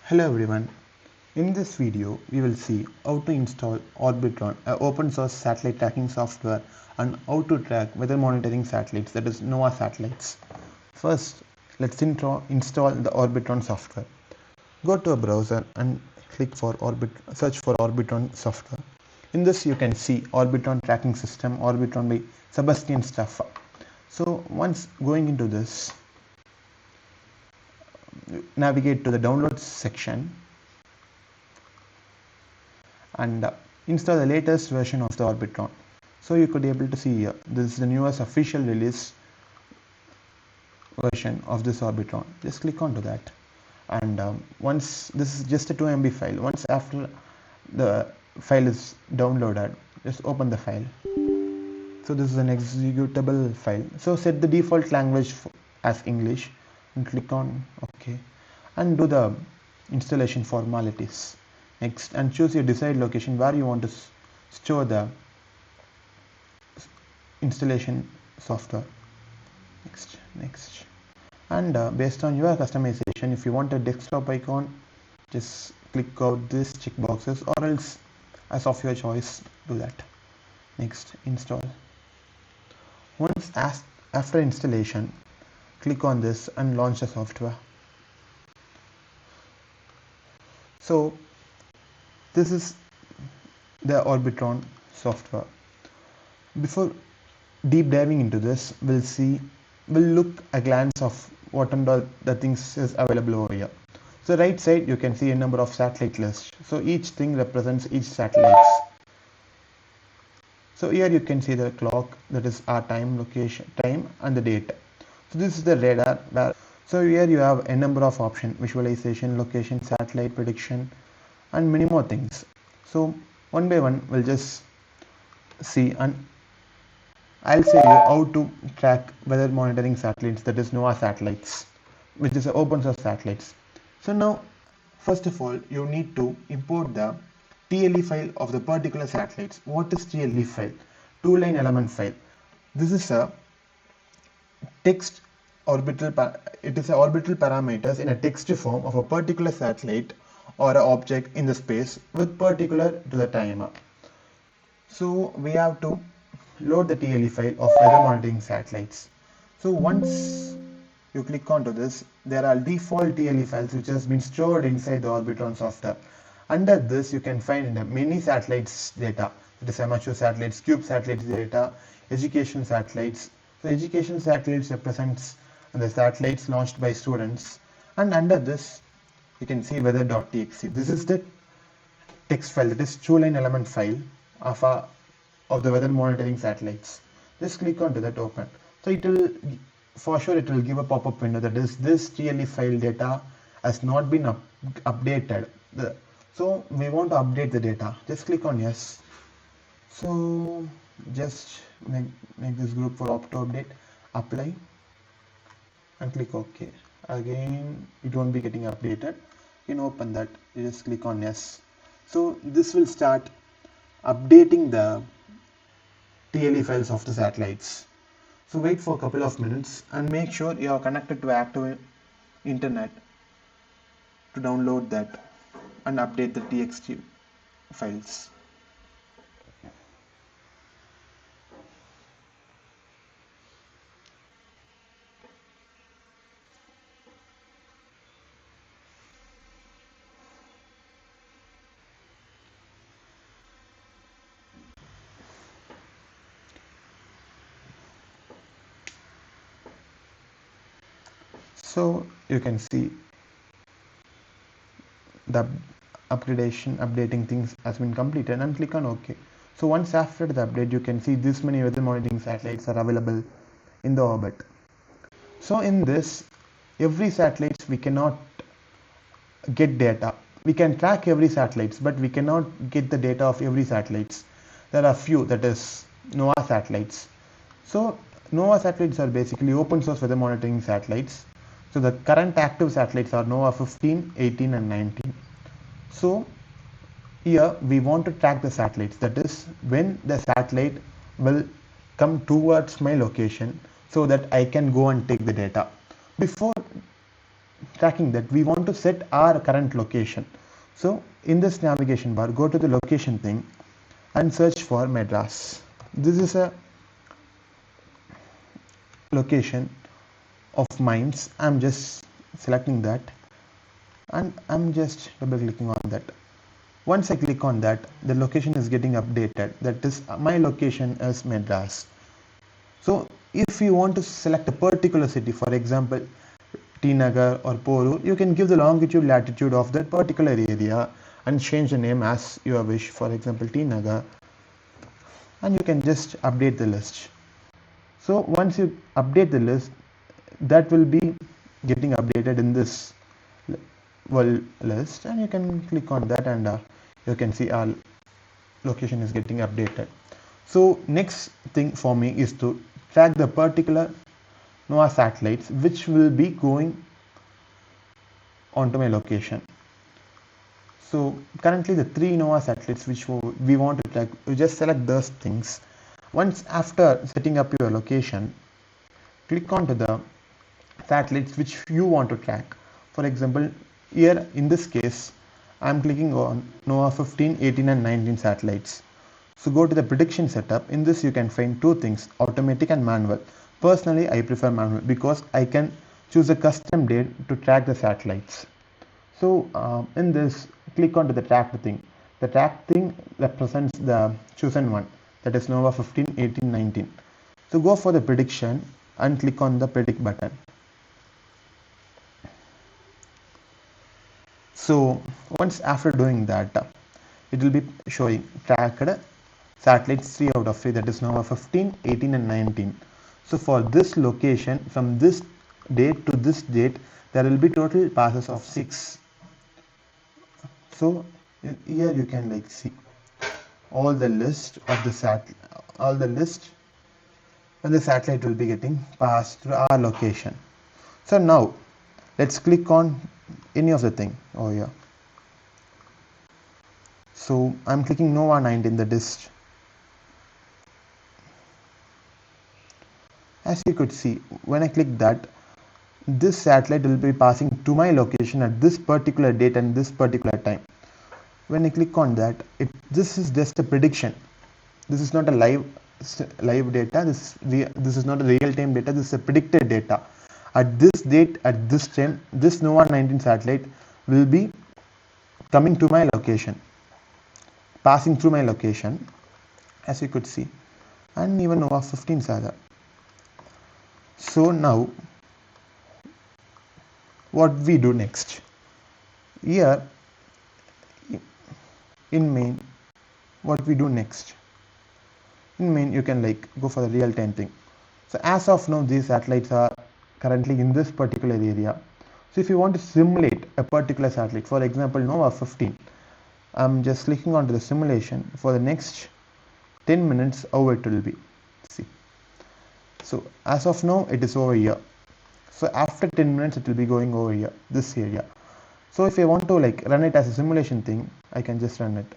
Hello everyone. In this video, we will see how to install Orbitron, an open source satellite tracking software, and how to track weather monitoring satellites, that is NOAA satellites. First, let's install the Orbitron software. Go to a browser and search for Orbitron software. In this, you can see Orbitron tracking system, Orbitron by Sebastian Staffa. So once going into this, navigate to the downloads section and install the latest version of the Orbitron. So you could be able to see here, this is the newest official release version of this Orbitron. Just click onto that, and once this is just a 2 MB file, once after the file is downloaded, just open the file. So this is an executable file. So set the default language as English and click on OK and do the installation formalities. Next, and choose your desired location where you want to store the installation software. Next, and based on your customization, if you want a desktop icon, just click out this check boxes, or else as of your choice, do that. Next, install. Once after installation, click on this and launch the software. So this is the Orbitron software. Before deep diving into this, we'll look a glance of what and all the things is available over here. So right side you can see a number of satellite lists. So each thing represents each satellites. So here you can see the clock, that is our time, location, time and the date. So this is the radar. So here you have a number of options: visualization, location, satellite prediction, and many more things. So one by one we'll just see, and I'll show you how to track weather monitoring satellites, that is NOAA satellites, which is open source satellites. So now, first of all, you need to import the TLE file of the particular satellites. What is TLE file? Two-line element file. This is a text orbital. It is a orbital parameters in a text form of a particular satellite or an object in the space with particular to the timer. So we have to load the TLE file of weather monitoring satellites. So once you click onto this, there are default TLE files which has been stored inside the Orbitron software. Under this, you can find many satellites data. It is amateur satellites, cube satellites data, education satellites. So education satellites represents the satellites launched by students. And under this, you can see weather.txt. This is the text file, that is two-line element file of the weather monitoring satellites. Just click onto that, open. So it will, for sure, it will give a pop-up window that is this TLE file data has not been updated. So we want to update the data. Just click on yes. So just make this group for auto update, apply, and click OK. Again, it won't be getting updated. You can open that. You just click on yes. So this will start updating the TLE files of the satellites. So wait for a couple of minutes and make sure you are connected to active internet to download that and update the TXT files. So you can see the updating things has been completed, and click on OK. So once after the update, you can see this many weather monitoring satellites are available in the orbit. So in this, every satellite we cannot get data. We can track every satellites, but we cannot get the data of every satellites. There are few, that is NOAA satellites. So NOAA satellites are basically open source weather monitoring satellites. So the current active satellites are NOAA 15, 18 and 19. So here we want to track the satellites, that is when the satellite will come towards my location so that I can go and take the data. Before tracking that, we want to set our current location. So in this navigation bar, go to the location thing and search for Madras. This is a location of mines. I'm just selecting that and I'm just double clicking on that. Once I click on that, the location is getting updated. That is, my location is Madras. So if you want to select a particular city, for example T Nagar or Porur, you can give the longitude latitude of that particular area and change the name as you wish, for example T Nagar, and you can just update the list. So once you update the list, that will be getting updated in this world list, and you can click on that and you can see our location is getting updated. So next thing for me is to track the particular NOAA satellites which will be going onto my location. So currently the 3 NOAA satellites which we want to track, you just select those things. Once after setting up your location, click onto the satellites which you want to track. For example, here in this case, I am clicking on NOAA 15, 18 and 19 satellites. So go to the prediction setup. In this you can find two things, automatic and manual. Personally, I prefer manual because I can choose a custom date to track the satellites. So in this, click onto the tracked thing. The tracked thing represents the chosen one, that is NOAA 15, 18, 19. So go for the prediction and click on the predict button. So once after doing that, it will be showing tracked satellites 3 out of 3, that is NOAA 15, 18 and 19. So for this location, from this date to this date, there will be total passes of 6. So here you can like see all the list of the all the list, and the satellite will be getting passed through our location. So now let's click on any of the thing over here. So I'm clicking NOAA 19, the dist. As you could see, when I click that, this satellite will be passing to my location at this particular date and this particular time. When I click on that, this is just a prediction. This is not a live data. This is not a real-time data. This is a predicted data. At this date, at this time, this NOAA 19 satellite will be coming to my location, passing through my location, as you could see, and even NOAA 15 satellite. So now, what we do next? Here, in main, what we do next? In main, you can like go for the real-time thing. So as of now, these satellites are currently in this particular area. So if you want to simulate a particular satellite, for example NOAA 15, I'm just clicking onto the simulation for the next 10 minutes how it will be. See, so as of now it is over here. So after 10 minutes it will be going over here, this area. So if I want to like run it as a simulation thing, I can just run it.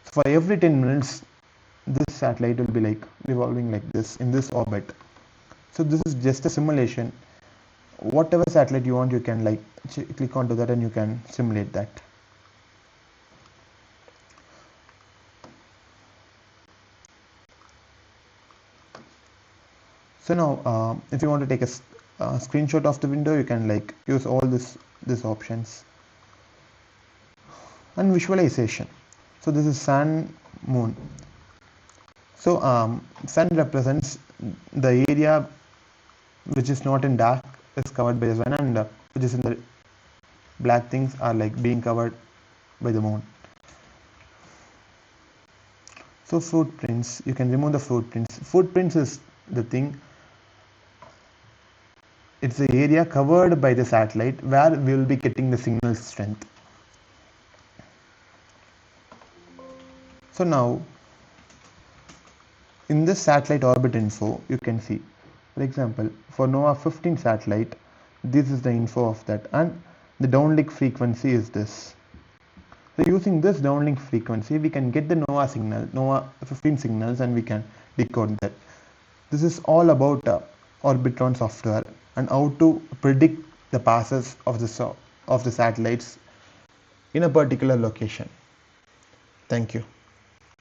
So for every 10 minutes this satellite will be like revolving like this in this orbit. So this is just a simulation. Whatever satellite you want, you can like click onto that and you can simulate that. So now if you want to take a screenshot of the window, you can like use all these options. And visualization. So this is sun, moon. So sun represents the area which is not in dark is covered by the sun, and which is in the black things are like being covered by the moon. So footprints, you can remove the footprints. Footprints is the thing, it's the area covered by the satellite where we will be getting the signal strength. So now in this satellite orbit info, you can see, for example, for NOAA 15 satellite, this is the info of that, and the downlink frequency is this. So using this downlink frequency, we can get the NOAA signal, NOAA 15 signals, and we can decode that. This is all about Orbitron software and how to predict the passes of the satellites in a particular location. Thank you.